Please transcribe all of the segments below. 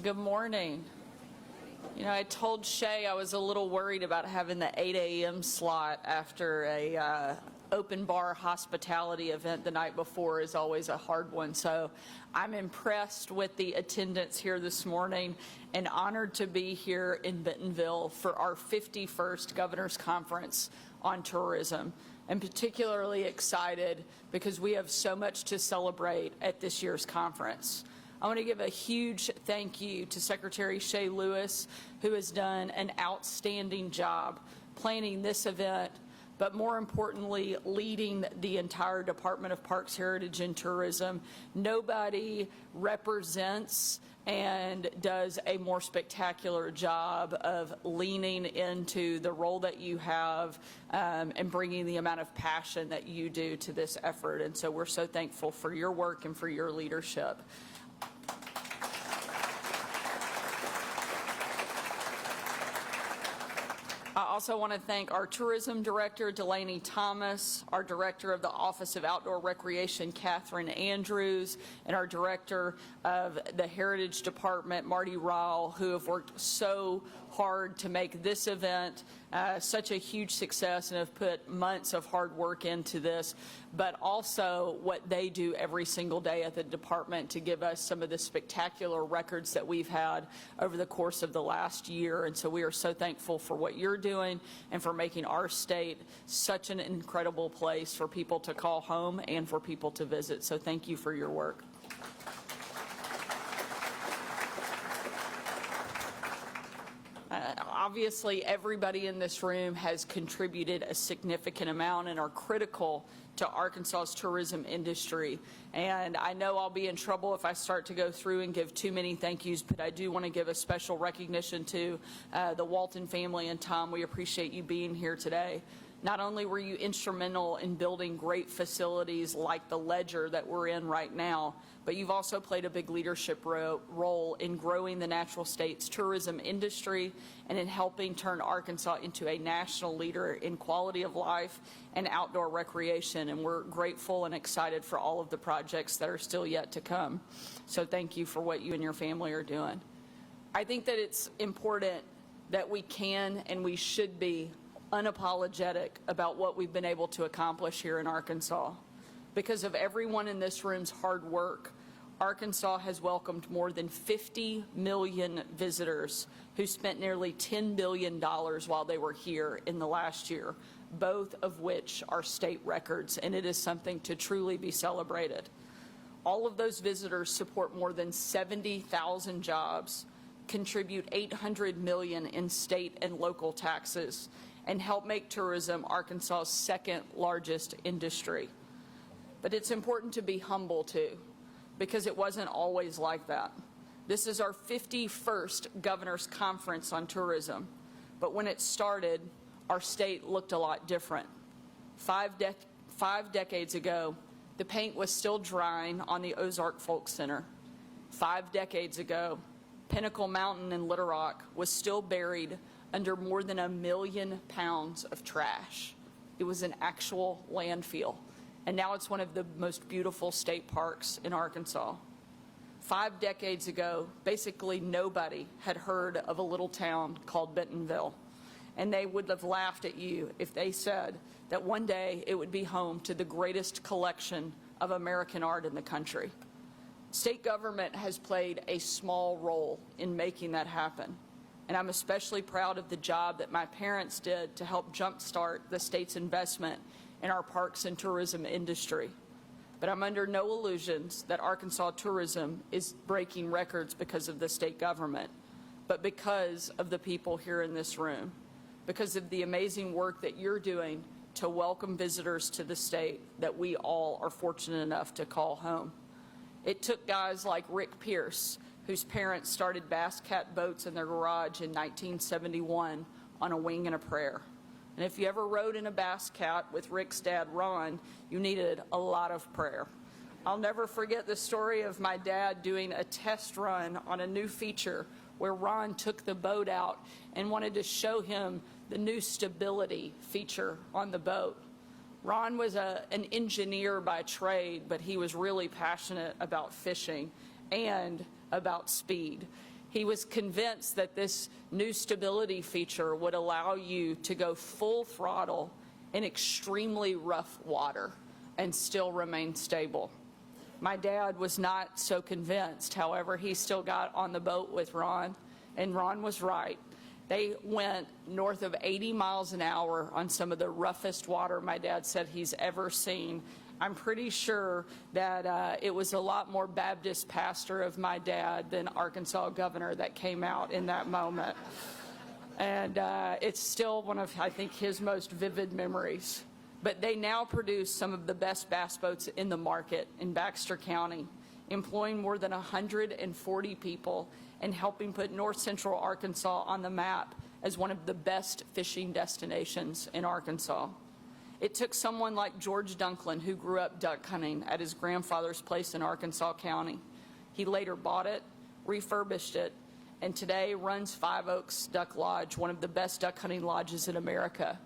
Good morning. You know, I told Shay I was a little worried about having the 8 a.m. slot after a open bar hospitality event the night before is always a hard one. So I'm impressed with the attendance here this morning and honored to be here in Bentonville for our 51st Governor's Conference on Tourism. I'm particularly excited because we have so much to celebrate at this year's conference. I want to give a huge thank you to Secretary Shay Lewis, who has done an outstanding job planning this event, but more importantly, leading the entire Department of Parks, Heritage, and Tourism. Nobody represents and does a more spectacular job of leaning into the role that you have and bringing the amount of passion that you do to this effort. And so we're so thankful for your work and for your leadership. I also want to thank our Tourism Director, Delaney Thomas, our Director of the Office of Outdoor Recreation, Catherine Andrews, and our Director of the Heritage Department, Marty Rowell, who have worked so hard to make this event such a huge success and have put months of hard work into this, but also what they do every single day at the department to give us some of the spectacular records that we've had over the course of the last year. And so we are so thankful for what you're doing and for making our state such an incredible place for people to call home and for people to visit. So thank you for your work. Obviously, everybody in this room has contributed a significant amount and are critical to Arkansas's tourism industry. And I know I'll be in trouble if I start to go through and give too many thank yous, but I do want to give a special recognition to the Walton family. And Tom, we appreciate you being here today. Not only were you instrumental in building great facilities like the Ledger that we're in right now, but you've also played a big leadership role in growing the natural state's tourism industry and in helping turn Arkansas into a national leader in quality of life and outdoor recreation. And we're grateful and excited for all of the projects that are still yet to come. So thank you for what you and your family are doing. I think that it's important that we can and we should be unapologetic about what we've been able to accomplish here in Arkansas. Because of everyone in this room's hard work, Arkansas has welcomed more than 50 million visitors who spent nearly $10 billion while they were here in the last year, both of which are state records, and it is something to truly be celebrated. All of those visitors support more than 70,000 jobs, contribute $800 million in state and local taxes, and help make tourism Arkansas's second largest industry. But it's important to be humble too, because it wasn't always like that. This is our 51st Governor's Conference on Tourism, but when it started, our state looked a lot different. Five decades ago, the paint was still drying on the Ozark Folk Center. 5 decades ago, Pinnacle Mountain in Little Rock was still buried under more than 1 million pounds of trash. It was an actual landfill. And now it's one of the most beautiful state parks in Arkansas. 5 decades ago, basically nobody had heard of a little town called Bentonville. And they would have laughed at you if they said that one day it would be home to the greatest collection of American art in the country. State government has played a small role in making that happen. And I'm especially proud of the job that my parents did to help jumpstart the state's investment in our parks and tourism industry. But I'm under no illusions that Arkansas tourism is breaking records because of the state government, but because of the people here in this room, because of the amazing work that you're doing to welcome visitors to the state that we all are fortunate enough to call home. It took guys like Rick Pierce, whose parents started Bass Cat boats in their garage in 1971 on a wing and a prayer. And if you ever rode in a Bass Cat with Rick's dad, Ron, you needed a lot of prayer. I'll never forget the story of my dad doing a test run on a new feature where Ron took the boat out and wanted to show him the new stability feature on the boat. Ron was an engineer by trade, but he was really passionate about fishing and about speed. He was convinced that this new stability feature would allow you to go full throttle in extremely rough water and still remain stable. My dad was not so convinced. However, he still got on the boat with Ron, and Ron was right. They went north of 80 miles an hour on some of the roughest water my dad said he's ever seen. I'm pretty sure that it was a lot more Baptist pastor of my dad than Arkansas governor that came out in that moment. And it's still one of, I think, his most vivid memories. But they now produce some of the best bass boats in the market in Baxter County, employing more than 140 people and helping put north central Arkansas on the map as one of the best fishing destinations in Arkansas. It took someone like George Dunklin, who grew up duck hunting at his grandfather's place in Arkansas County. He later bought it, refurbished it, and today runs Five Oaks Duck Lodge, one of the best duck hunting lodges in America,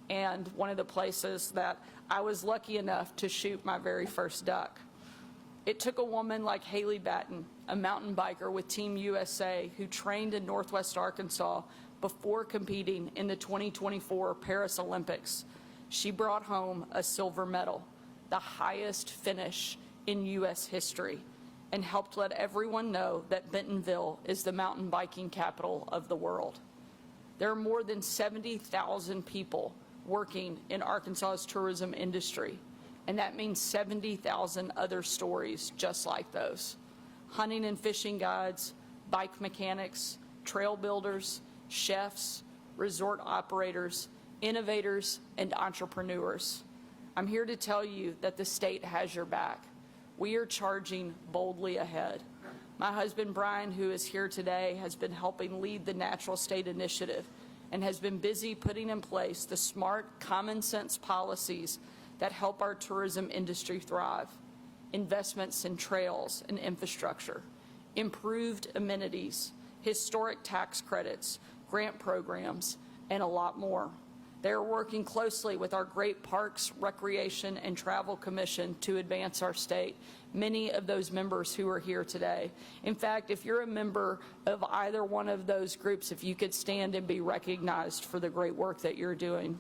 and one of the places that I was lucky enough to shoot my very first duck. It took a woman like Haley Batten, a mountain biker with Team USA, who trained in Northwest Arkansas before competing in the 2024 Paris Olympics. She brought home a silver medal, the highest finish in U.S. history, and helped let everyone know that Bentonville is the mountain biking capital of the world. There are more than 70,000 people working in Arkansas's tourism industry, and that means 70,000 other stories just like those. Hunting and fishing guides, bike mechanics, trail builders, chefs, resort operators, innovators, and entrepreneurs. I'm here to tell you that the state has your back. We are charging boldly ahead. My husband, Brian, who is here today, has been helping lead the Natural State Initiative and has been busy putting in place the smart, common sense policies that help our tourism industry thrive. Investments in trails and infrastructure, improved amenities, historic tax credits, grant programs, and a lot more. They're working closely with our great Parks, Recreation, and Travel Commission to advance our state, many of those members who are here today. In fact, if you're a member of either one of those groups, if you could stand and be recognized for the great work that you're doing.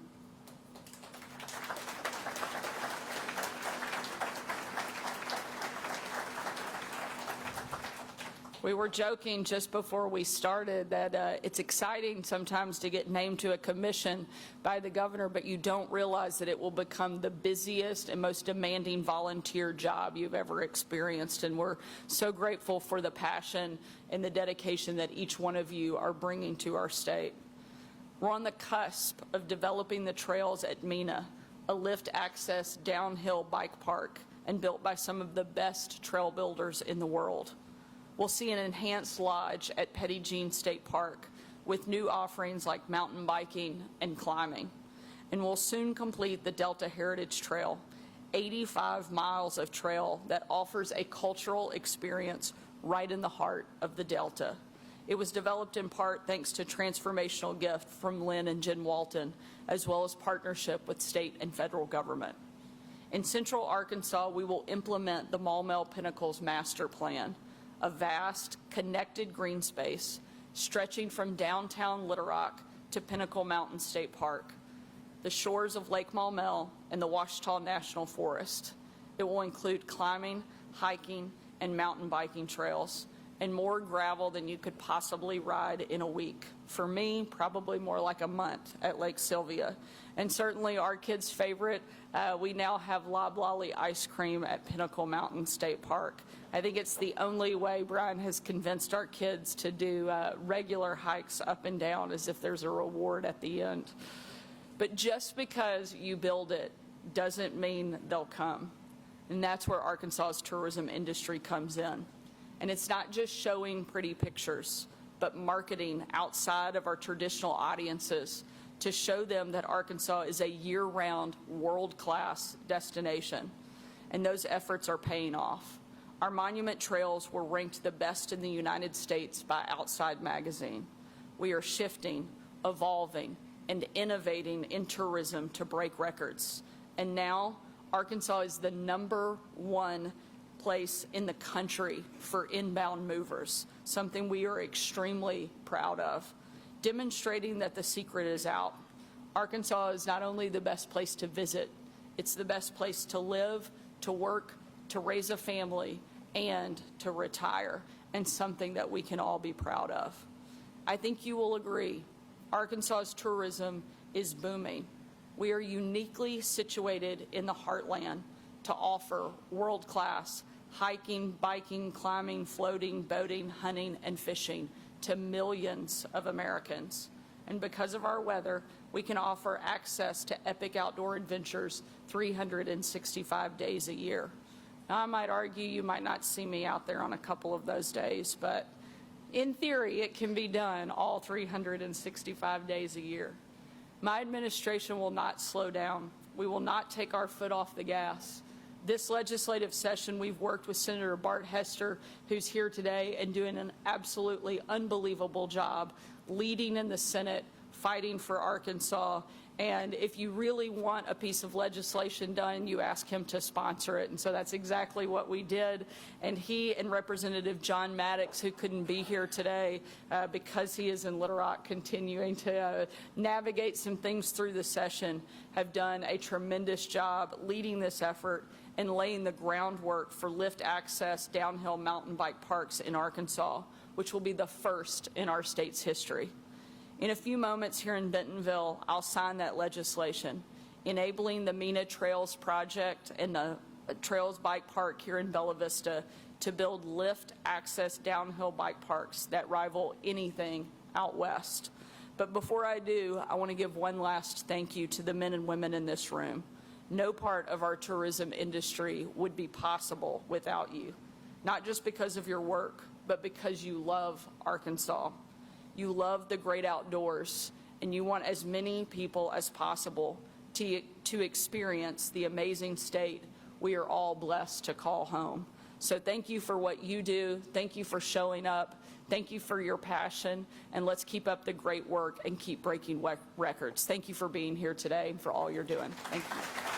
We were joking just before we started that it's exciting sometimes to get named to a commission by the governor, but you don't realize that it will become the busiest and most demanding volunteer job you've ever experienced. And we're so grateful for the passion and the dedication that each one of you are bringing to our state. We're on the cusp of developing the trails at Mena, a lift access downhill bike park and built by some of the best trail builders in the world. We'll see an enhanced lodge at Petit Jean State Park with new offerings like mountain biking and climbing. And we'll soon complete the Delta Heritage Trail, 85 miles of trail that offers a cultural experience right in the heart of the Delta. It was developed in part thanks to transformational gift from Lynn and Jen Walton, as well as partnership with state and federal government. In Central Arkansas, we will implement the Maumelle Pinnacles Master Plan, a vast, connected green space stretching from downtown Little Rock to Pinnacle Mountain State Park, the shores of Lake Maumelle, and the Ouachita National Forest. It will include climbing, hiking, and mountain biking trails, and more gravel than you could possibly ride in a week. For me, probably more like a month at Lake Sylvia. And certainly our kids' favorite, we now have loblolly ice cream at Pinnacle Mountain State Park. I think it's the only way Brian has convinced our kids to do regular hikes up and down as if there's a reward at the end. But just because you build it doesn't mean they'll come. And that's where Arkansas's tourism industry comes in. And it's not just showing pretty pictures, but marketing outside of our traditional audiences to show them that Arkansas is a year-round, world-class destination. And those efforts are paying off. Our monument trails were ranked the best in the United States by Outside Magazine. We are shifting, evolving, and innovating in tourism to break records. And now, Arkansas is the #1 place in the country for inbound movers, something we are extremely proud of, demonstrating that the secret is out. Arkansas is not only the best place to visit, it's the best place to live, to work, to raise a family, and to retire, and something that we can all be proud of. I think you will agree, Arkansas's tourism is booming. We are uniquely situated in the heartland to offer world-class hiking, biking, climbing, floating, boating, hunting, and fishing to millions of Americans. And because of our weather, we can offer access to epic outdoor adventures 365 days a year. Now, I might argue you might not see me out there on a couple of those days, but in theory, it can be done all 365 days a year. My administration will not slow down. We will not take our foot off the gas. This legislative session, we've worked with Senator Bart Hester, who's here today and doing an absolutely unbelievable job leading in the Senate, fighting for Arkansas. And if you really want a piece of legislation done, you ask him to sponsor it. And so that's exactly what we did. And he and Representative John Maddox, who couldn't be here today because he is in Little Rock continuing to navigate some things through the session, have done a tremendous job leading this effort and laying the groundwork for lift access downhill mountain bike parks in Arkansas, which will be the first in our state's history. In a few moments here in Bentonville, I'll sign that legislation, enabling the MENA Trails project and the Trails Bike Park here in Bella Vista to build lift access downhill bike parks that rival anything out west. But before I do, I want to give one last thank you to the men and women in this room. No part of our tourism industry would be possible without you, not just because of your work, but because you love Arkansas. You love the great outdoors, and you want as many people as possible to experience the amazing state we are all blessed to call home. So thank you for what you do. Thank you for showing up. Thank you for your passion, and let's keep up the great work and keep breaking records. Thank you for being here today and for all you're doing. Thank you.